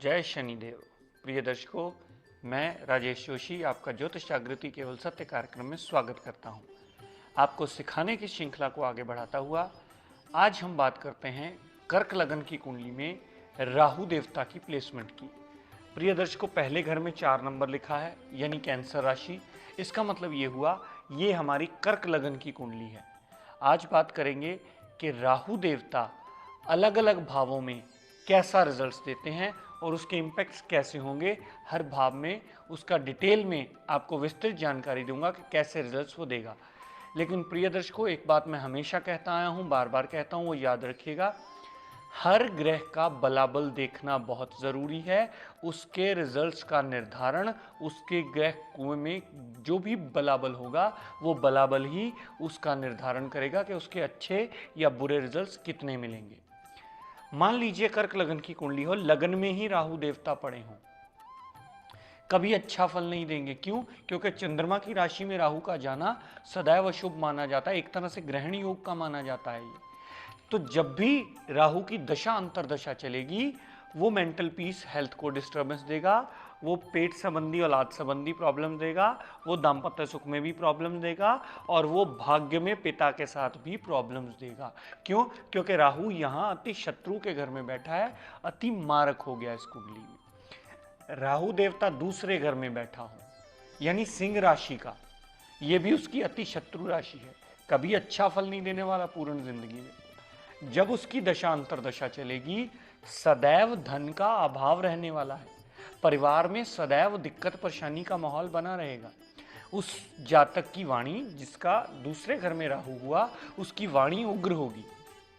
जय शनिदेव। प्रिय दर्शकों, मैं राजेश जोशी आपका ज्योतिष जागृति केवल सत्य कार्यक्रम में स्वागत करता हूं। आपको सिखाने की श्रृंखला को आगे बढ़ाता हुआ आज हम बात करते हैं कर्क लगन की कुंडली में राहु देवता की प्लेसमेंट की। प्रिय दर्शकों, पहले घर में 4 नंबर लिखा है यानी कैंसर राशि। इसका मतलब ये हुआ ये हमारी कर्क लगन की कुंडली है। आज बात करेंगे कि राहु देवता अलग अलग भावों में कैसा रिजल्ट्स देते हैं और उसके इम्पैक्ट्स कैसे होंगे। हर भाव में उसका डिटेल में आपको विस्तृत जानकारी दूंगा कि कैसे रिजल्ट्स वो देगा। लेकिन प्रिय दर्शकों, एक बात मैं हमेशा कहता आया हूँ, बार बार कहता हूँ, वो याद रखिएगा, हर ग्रह का बलाबल देखना बहुत ज़रूरी है। उसके रिजल्ट्स का निर्धारण उसके ग्रह में जो भी बलाबल होगा वो बलाबल ही उसका निर्धारण करेगा कि उसके अच्छे या बुरे रिजल्ट्स कितने मिलेंगे। मान लीजिए कर्क लगन की कुंडली हो, लगन में ही राहु देवता पड़े हों, कभी अच्छा फल नहीं देंगे। क्यों? क्योंकि चंद्रमा की राशि में राहु का जाना सदैव अशुभ माना जाता है, एक तरह से ग्रहण योग का माना जाता है ये। तो जब भी राहु की दशा अंतरदशा चलेगी वो मेंटल पीस, हेल्थ को डिस्टर्बेंस देगा, वो पेट संबंधी औलाद संबंधी प्रॉब्लम देगा, वो दाम्पत्य सुख में भी प्रॉब्लम देगा और वो भाग्य में पिता के साथ भी प्रॉब्लम्स देगा। क्यों? क्योंकि राहु यहाँ अति शत्रु के घर में बैठा है, अति मारक हो गया इस कुंडली में। राहु देवता दूसरे घर में बैठा हो यानी सिंह राशि का, ये भी उसकी अति शत्रु राशि है, कभी अच्छा फल नहीं देने वाला पूर्ण जिंदगी में। जब उसकी दशा अंतरदशा चलेगी सदैव धन का अभाव रहने वाला है, परिवार में सदैव दिक्कत परेशानी का माहौल बना रहेगा। उस जातक की वाणी, जिसका दूसरे घर में राहु हुआ, उसकी वाणी उग्र होगी।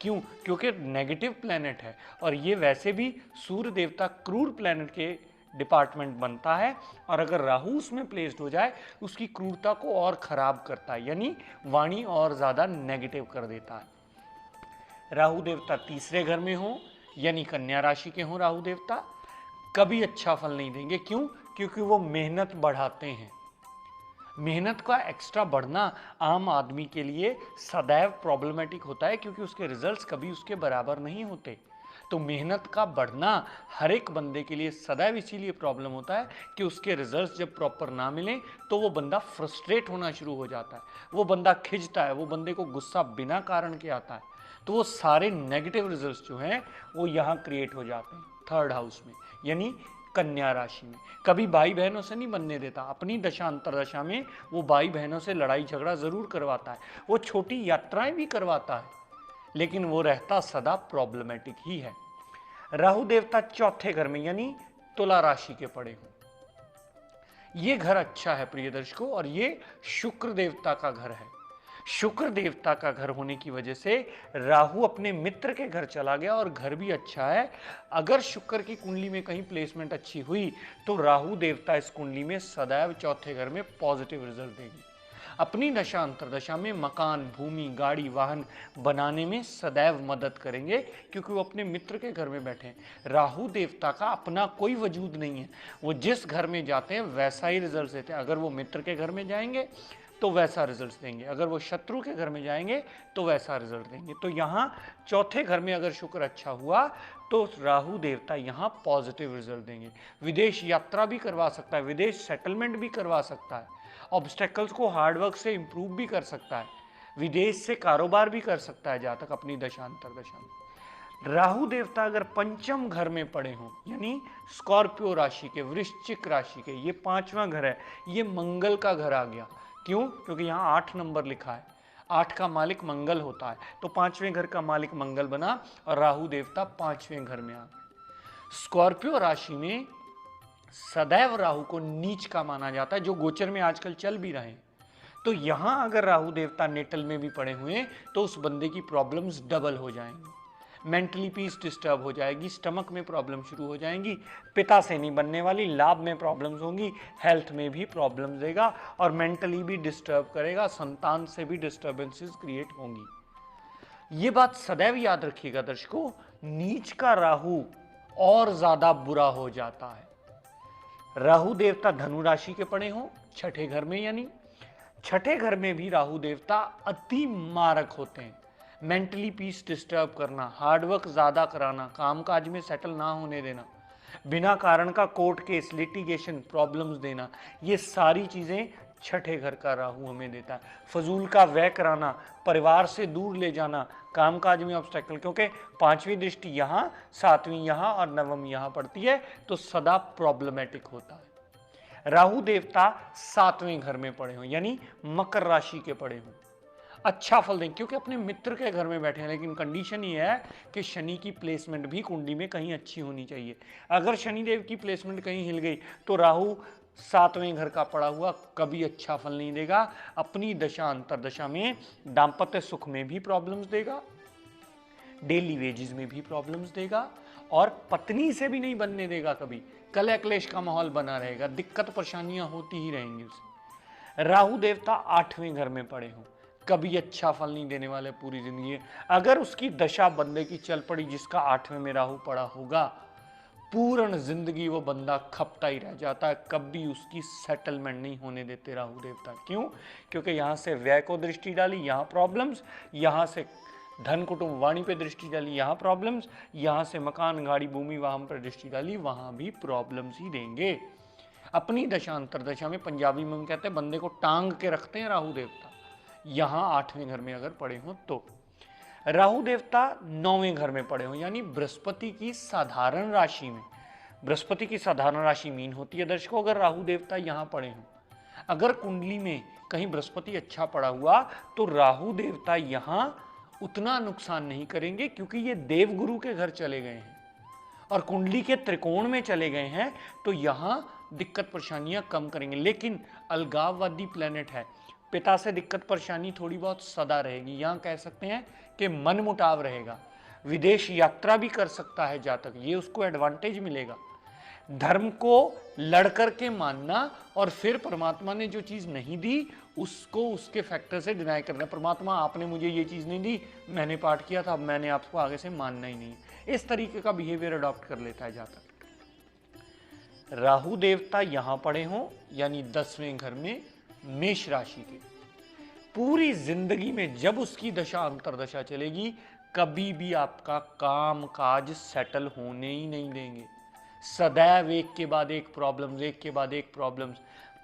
क्यों? क्योंकि नेगेटिव प्लैनेट है और ये वैसे भी सूर्य देवता क्रूर प्लैनेट के डिपार्टमेंट बनता है और अगर राहु उसमें प्लेस्ड हो जाए उसकी क्रूरता को और खराब करता है, यानी वाणी और ज्यादा नेगेटिव कर देता है। राहु देवता तीसरे घर में हो यानी कन्या राशि के हों राहु देवता, कभी अच्छा फल नहीं देंगे। क्यों? क्योंकि वो मेहनत बढ़ाते हैं। मेहनत का एक्स्ट्रा बढ़ना आम आदमी के लिए सदैव प्रॉब्लमेटिक होता है क्योंकि उसके रिजल्ट्स कभी उसके बराबर नहीं होते। तो मेहनत का बढ़ना हर एक बंदे के लिए सदैव इसीलिए प्रॉब्लम होता है कि उसके रिजल्ट्स जब प्रॉपर ना मिले तो वो बंदा फ्रस्ट्रेट होना शुरू हो जाता है, वो बंदा खिंचता है, वो बंदे को गुस्सा बिना कारण के आता है। तो वो सारे नेगेटिव रिजल्ट्स जो हैं वो यहाँ क्रिएट हो जाते हैं थर्ड हाउस में यानी कन्या राशि में। कभी भाई बहनों से नहीं बनने देता, अपनी दशा अंतरदशा में वो भाई बहनों से लड़ाई झगड़ा जरूर करवाता है, वो छोटी यात्राएं भी करवाता है, लेकिन वो रहता सदा प्रॉब्लमेटिक ही है। राहु देवता चौथे घर में यानी तुला राशि के पड़े हो, ये घर अच्छा है प्रिय दर्शकों, और ये शुक्र देवता का घर है। शुक्र देवता का घर होने की वजह से राहु अपने मित्र के घर चला गया और घर भी अच्छा है। अगर शुक्र की कुंडली में कहीं प्लेसमेंट अच्छी हुई तो राहु देवता इस कुंडली में सदैव चौथे घर में पॉजिटिव रिजल्ट देगी। अपनी दशा अंतरदशा में मकान, भूमि, गाड़ी, वाहन बनाने में सदैव मदद करेंगे क्योंकि वो अपने मित्र के घर में बैठे हैं। राहु देवता का अपना कोई वजूद नहीं है, वो जिस घर में जाते हैं वैसा ही रिजल्ट देते हैं। अगर वो मित्र के घर में जाएंगे तो वैसा रिजल्ट देंगे, अगर वो शत्रु के घर में जाएंगे तो वैसा रिजल्ट देंगे। तो यहाँ चौथे घर में अगर शुक्र अच्छा हुआ तो राहु देवता यहाँ पॉजिटिव रिजल्ट देंगे। विदेश यात्रा भी करवा सकता है, विदेश सेटलमेंट भी करवा सकता है, ऑब्स्टेकल्स को हार्डवर्क से इंप्रूव भी कर सकता है, विदेश से कारोबार भी कर सकता है जातक अपनी दशा अंतरदशा में। राहु देवता अगर पंचम घर में पड़े हों यानी स्कॉर्पियो राशि के, वृश्चिक राशि के, ये 5वां घर है, ये मंगल का घर आ गया। क्यों? क्योंकि यहाँ 8 नंबर लिखा है, 8 का मालिक मंगल होता है, तो 5वें घर का मालिक मंगल बना और राहु देवता 5वें घर में आ गए। स्कॉर्पियो राशि में सदैव राहु को नीच का माना जाता है, जो गोचर में आजकल चल भी रहे हैं। तो यहां अगर राहु देवता नेटल में भी पड़े हुए तो उस बंदे की प्रॉब्लम्स डबल हो जाएंगी, मेंटली पीस डिस्टर्ब हो जाएगी, स्टमक में प्रॉब्लम शुरू हो जाएंगी, पिता से नहीं बनने वाली, लाभ में प्रॉब्लम्स होंगी, हेल्थ में भी प्रॉब्लम देगा और मेंटली भी डिस्टर्ब करेगा, संतान से भी डिस्टर्बेंसेस क्रिएट होंगी। ये बात सदैव याद रखिएगा दर्शकों, नीच का राहु और ज्यादा बुरा हो जाता है। राहु देवता धनु राशि के पड़े हों छठे घर में, यानी छठे घर में भी राहु देवता अति मारक होते हैं। मेंटली पीस डिस्टर्ब करना, हार्डवर्क ज्यादा कराना, कामकाज में सेटल ना होने देना, बिना कारण का कोर्ट केस, लिटिगेशन, प्रॉब्लम्स देना, ये सारी चीजें छठे घर का राहु हमें देता है। फजूल का व्यय कराना, परिवार से दूर ले जाना, कामकाज में ऑब्स्टेकल, क्योंकि पांचवी दृष्टि यहाँ, सातवीं यहाँ और नवम यहाँ पड़ती है, तो सदा प्रॉब्लमेटिक होता है। राहु देवता सातवें घर में पड़े हो, यानी मकर राशि के पड़े हो, अच्छा फल देंगे, क्योंकि अपने मित्र के घर में बैठे हैं। लेकिन कंडीशन ये है कि शनि की प्लेसमेंट भी कुंडली में कहीं अच्छी होनी चाहिए। अगर शनिदेव की प्लेसमेंट कहीं हिल गई तो राहु सातवें घर का पड़ा हुआ कभी अच्छा फल नहीं देगा। अपनी दशा अंतरदशा में दाम्पत्य सुख में भी प्रॉब्लम्स देगा, डेली वेजेस में भी प्रॉब्लम्स देगा, और पत्नी से भी नहीं बनने देगा। कभी कलह क्लेश का माहौल बना रहेगा, दिक्कत परेशानियां होती ही रहेंगी उसे। राहु देवता आठवें घर में पड़े हो, कभी अच्छा फल नहीं देने वाले पूरी जिंदगी। अगर उसकी दशा बंदे की चल पड़ी जिसका आठवें में राहु पड़ा होगा, पूर्ण जिंदगी वो बंदा खपता ही रह जाता है, कभी उसकी सेटलमेंट नहीं होने देते राहु देवता। क्यों? क्योंकि यहां से व्यय को दृष्टि डाली, यहां प्रॉब्लम्स, यहां से धन कुटुंब वाणी पे दृष्टि डाली, यहां प्रॉब्लम्स, यहां से मकान गाड़ी भूमि वाहन पर दृष्टि डाली, वहां भी प्रॉब्लम्स ही देंगे। अपनी दशा अंतरदशा में, पंजाबी में हम कहते हैं बंदे को टांग के रखते हैं राहु देवता, यहां आठवें घर में अगर पड़े हो तो। राहु देवता नौवें घर में पड़े हो, यानी बृहस्पति की साधारण राशि में। बृहस्पति की साधारण राशि मीन होती है दर्शकों। अगर राहु देवता यहां पड़े हो, अगर कुंडली में कहीं बृहस्पति अच्छा पड़ा हुआ, तो राहु देवता यहां उतना नुकसान नहीं करेंगे, क्योंकि ये देवगुरु के घर चले गए हैं और कुंडली के त्रिकोण में चले गए हैं, तो यहां दिक्कत परेशानियां कम करेंगे। लेकिन अलगाववादी प्लेनेट है, पिता से दिक्कत परेशानी थोड़ी बहुत सदा रहेगी। यहां कह सकते हैं कि मन मुटाव रहेगा, विदेश यात्रा भी कर सकता है जातक, ये उसको एडवांटेज मिलेगा। धर्म को लड़ करके मानना और फिर परमात्मा ने जो चीज नहीं दी उसको उसके फैक्टर से डिनाई करना। परमात्मा आपने मुझे ये चीज नहीं दी, मैंने पाठ किया था, अब मैंने आपको आगे से मानना ही नहीं। इस तरीके का बिहेवियर अडॉप्ट कर लेता है जातक। राहु देवता यहां पड़े हों, यानी 10वें घर में मेष राशि के, पूरी जिंदगी में जब उसकी दशा अंतरदशा चलेगी, कभी भी आपका काम काज सेटल होने ही नहीं देंगे। सदैव एक के बाद एक प्रॉब्लम्स, एक के बाद एक प्रॉब्लम्स।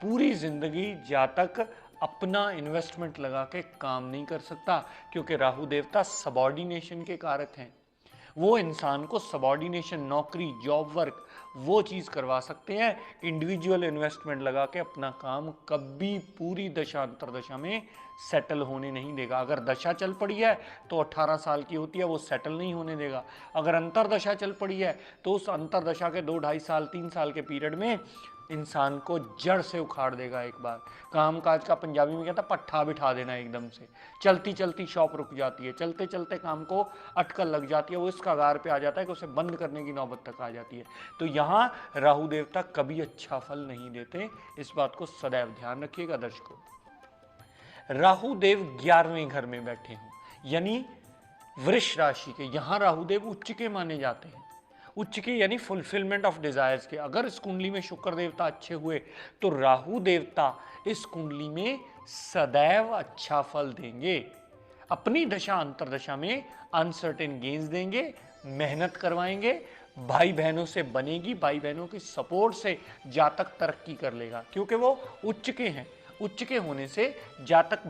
पूरी जिंदगी जातक अपना इन्वेस्टमेंट लगा के काम नहीं कर सकता, क्योंकि राहु देवता सबॉर्डिनेशन के कारक हैं। वो इंसान को सबॉर्डिनेशन, नौकरी, जॉब वर्क, वो चीज करवा सकते हैं। इंडिविजुअल इन्वेस्टमेंट लगा के अपना काम कभी पूरी दशा अंतरदशा में सेटल होने नहीं देगा। अगर दशा चल पड़ी है तो 18 साल की होती है, वो सेटल नहीं होने देगा। अगर अंतरदशा चल पड़ी है तो उस अंतरदशा के 2, 2.5 साल, 3 साल के पीरियड में इंसान को जड़ से उखाड़ देगा एक बार। काम काज का पंजाबी में कहता पट्ठा बिठा देना एकदम से। चलती चलती शॉप रुक जाती है, चलते चलते काम को अटकल लग जाती है, वो इस कगार पे आ जाता है कि उसे बंद करने की नौबत तक आ जाती है। तो यहाँ राहु देवता कभी अच्छा फल नहीं देते, इस बात को सदैव ध्यान रखिएगा दर्शकों। राहु देव 11वें घर में बैठे हों, यानी वृष राशि के, यहां राहु देव उच्च के माने जाते हैं। उच्च के यानी फुलफिलमेंट ऑफ डिजायर्स के। अगर इस कुंडली में शुक्र देवता अच्छे हुए तो राहु देवता इस कुंडली में सदैव अच्छा फल देंगे। अपनी दशा अंतरदशा में अनसर्टेन गेन्स देंगे, मेहनत करवाएंगे, भाई बहनों से बनेगी, भाई बहनों की सपोर्ट से जातक तरक्की कर लेगा, क्योंकि वो उच्च के हैं। उच्च के होने से जातक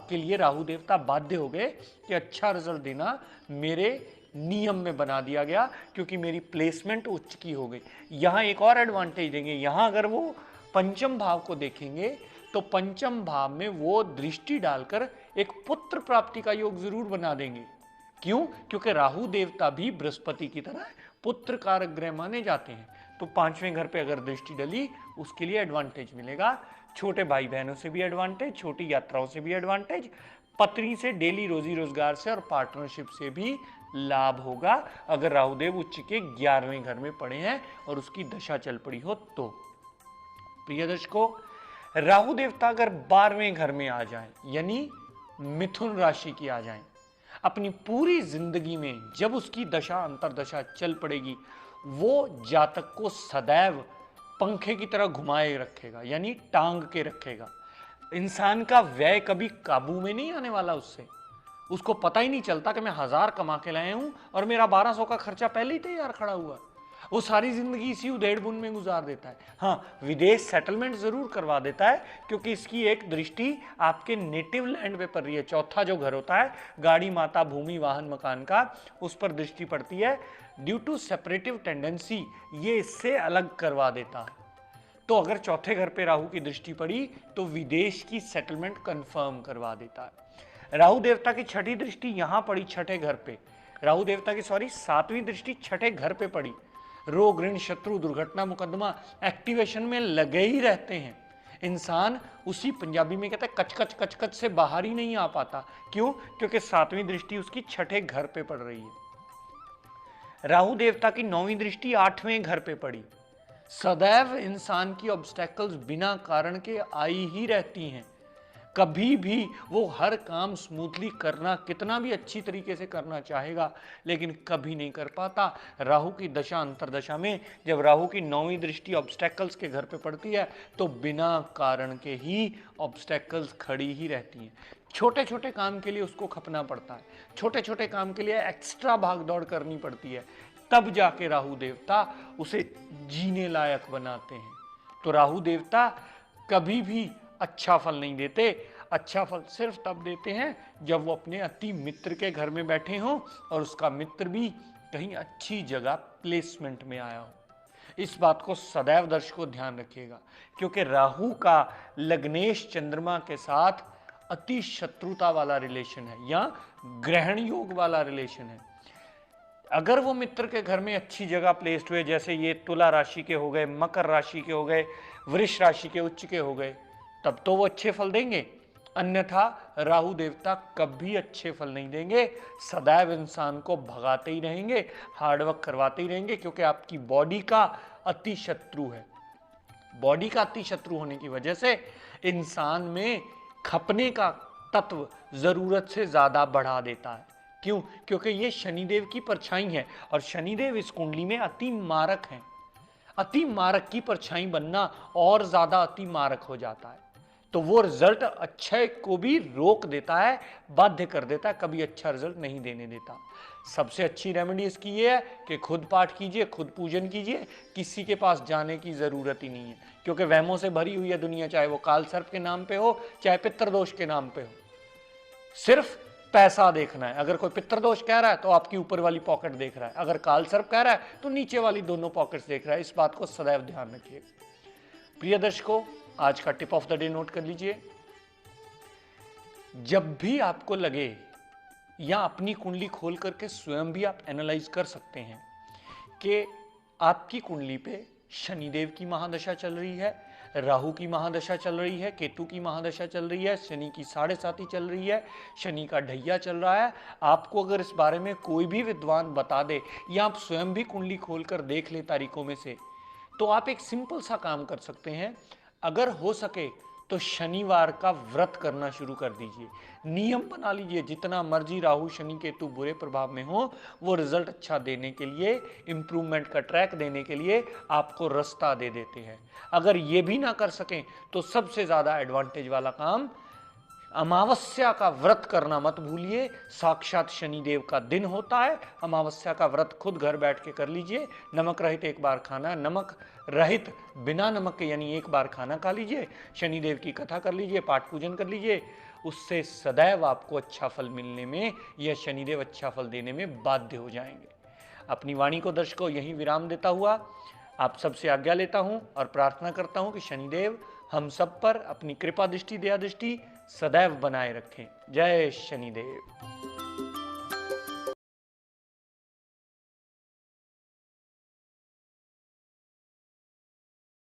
के लिए राहु देवता बाध्य हो गए कि अच्छा रिजल्ट देना मेरे नियम में बना दिया गया, क्योंकि मेरी प्लेसमेंट उच्च की हो गई। यहां एक और एडवांटेज देंगे, यहां अगर वो पंचम भाव को देखेंगे तो पंचम भाव में वो दृष्टि डालकर एक पुत्र प्राप्ति का योग जरूर बना देंगे। क्यों? क्योंकि राहु देवता भी बृहस्पति की तरह पुत्र कारक ग्रह माने जाते हैं। तो 5वें घर पे अगर दृष्टि डली, उसके लिए एडवांटेज मिलेगा। छोटे भाई बहनों से भी एडवांटेज, छोटी यात्राओं से भी एडवांटेज, पत्नी से, डेली रोजी रोजगार से और पार्टनरशिप से भी लाभ होगा, अगर राहुदेव उच्च के 11वें घर में पड़े हैं और उसकी दशा चल पड़ी हो तो। प्रिय दर्शकों, राहु देवता अगर 12वें घर में आ जाए, यानी मिथुन राशि की आ जाए, अपनी पूरी जिंदगी में जब उसकी दशा अंतरदशा चल पड़ेगी, वो जातक को सदैव पंखे की तरह घुमाए रखेगा, यानी टांग के रखेगा। इंसान का व्यय कभी काबू में नहीं आने वाला उससे। उसको पता ही नहीं चलता कि मैं 1000 कमा के लाया हूं और मेरा 1200 का खर्चा पहले ही तैयार खड़ा हुआ। वो सारी जिंदगी इसी उधेड़-बुन में गुजार देता है। हाँ, विदेश सेटलमेंट जरूर करवा देता है क्योंकि इसकी एक दृष्टि आपके नेटिव लैंड पे पड़ रही है। चौथा जो घर होता है, गाड़ी, माता, भूमि, वाहन, मकान का, उस पर दृष्टि पड़ती है। ड्यू टू सेपरेटिव टेंडेंसी ये इससे अलग करवा देता है। तो अगर चौथे घर पे राहु की दृष्टि पड़ी तो विदेश की सेटलमेंट कंफर्म करवा देता है। राहु देवता की छठी दृष्टि यहां पड़ी, छठे घर पे। राहु देवता की सातवीं दृष्टि छठे घर पे पड़ी। रोग, ऋण, शत्रु, दुर्घटना, मुकदमा एक्टिवेशन में लगे ही रहते हैं। इंसान उसी, पंजाबी में कहते हैं, कच कच कच से बाहर ही नहीं आ पाता। क्यों? क्योंकि सातवीं दृष्टि उसकी छठे घर पे पड़ रही है। राहु देवता की नौवीं दृष्टि आठवें घर पे पड़ी। सदैव इंसान की ऑब्स्टेकल्स बिना कारण के आई ही रहती हैं। कभी भी वो हर काम स्मूथली करना, कितना भी अच्छी तरीके से करना चाहेगा, लेकिन कभी नहीं कर पाता। राहु की दशा, अंतरदशा में जब राहु की नौवीं दृष्टि ऑब्स्टेकल्स के घर पे पड़ती है तो बिना कारण के ही ऑब्स्टेकल्स खड़ी ही रहती हैं। छोटे छोटे काम के लिए उसको खपना पड़ता है, छोटे छोटे काम के लिए एक्स्ट्रा भागदौड़ करनी पड़ती है, तब जाके राहु देवता उसे जीने लायक बनाते हैं। तो राहु देवता कभी भी अच्छा फल नहीं देते। अच्छा फल सिर्फ तब देते हैं जब वो अपने अति मित्र के घर में बैठे हों और उसका मित्र भी कहीं अच्छी जगह प्लेसमेंट में आया हो। इस बात को सदैव दर्शकों ध्यान रखिएगा, क्योंकि राहु का लग्नेश चंद्रमा के साथ अति शत्रुता वाला रिलेशन है या ग्रहण योग वाला रिलेशन है। अगर वो मित्र के घर में अच्छी जगह प्लेस्ड हुए, जैसे ये तुला राशि के हो गए, मकर राशि के हो गए, वृष राशि के उच्च के हो गए, तब तो वो अच्छे फल देंगे। अन्यथा राहु देवता कभी अच्छे फल नहीं देंगे। सदैव इंसान को भगाते ही रहेंगे, हार्डवर्क करवाते ही रहेंगे, क्योंकि आपकी बॉडी का अति शत्रु है। बॉडी का अति शत्रु होने की वजह से इंसान में खपने का तत्व जरूरत से ज्यादा बढ़ा देता है। क्यों? क्योंकि ये शनिदेव की परछाई है और शनिदेव इस कुंडली में अति मारक है। अति मारक की परछाई बनना और ज्यादा अति मारक हो जाता है, तो वो रिजल्ट अच्छे को भी रोक देता है, बाध्य कर देता है, कभी अच्छा रिजल्ट नहीं देने देता। सबसे अच्छी रेमेडी इसकी ये है कि खुद पाठ कीजिए, खुद पूजन कीजिए, किसी के पास जाने की जरूरत ही नहीं है, क्योंकि वहमों से भरी हुई है दुनिया, चाहे वो काल सर्प के नाम पे हो, चाहे पितृदोष के नाम पे हो। सिर्फ पैसा देखना है। अगर कोई पितृदोष कह रहा है तो आपकी ऊपर वाली पॉकेट देख रहा है, अगर काल सर्प कह रहा है तो नीचे वाली दोनों पॉकेट्स देख रहा है। इस बात को सदैव ध्यान रखिए। प्रिय दर्शकों, आज का tip of the day note कर लीजिए। जब भी आपको लगे, या अपनी कुंडली खोल करके स्वयं भी आप एनालाइज कर सकते हैं कि आपकी कुंडली पे शनिदेव की महादशा चल रही है, राहु की महादशा चल रही है, केतु की महादशा चल रही है, शनि की 7.5 चल रही है, शनि का ढैया चल रहा है। आपको अगर इस बारे में कोई भी विद्वान बता दे या आप स्वयं भी कुंडली खोलकर देख ले तारीखों में से, तो आप एक सिंपल सा काम कर सकते हैं। अगर हो सके तो शनिवार का व्रत करना शुरू कर दीजिए। नियम बना लीजिए, जितना मर्जी राहु शनि केतु बुरे प्रभाव में हो, वो रिजल्ट अच्छा देने के लिए, इंप्रूवमेंट का ट्रैक देने के लिए आपको रास्ता दे देते हैं। अगर ये भी ना कर सकें तो सबसे ज्यादा एडवांटेज वाला काम, अमावस्या का व्रत करना मत भूलिए। साक्षात शनिदेव का दिन होता है, अमावस्या का व्रत खुद घर बैठ के कर लीजिए। नमक रहित एक बार खाना, नमक रहित बिना नमक के यानी एक बार खाना खा लीजिए, शनिदेव की कथा कर लीजिए, पाठ पूजन कर लीजिए। उससे सदैव आपको अच्छा फल मिलने में, यह शनिदेव अच्छा फल देने में बाध्य हो जाएंगे। अपनी वाणी को दर्शकों यहीं विराम देता हुआ आप सबसे आज्ञा लेता हूं और प्रार्थना करता हूं कि शनिदेव हम सब पर अपनी कृपा दृष्टि, दया दृष्टि सदैव बनाए रखें। जय शनिदेव।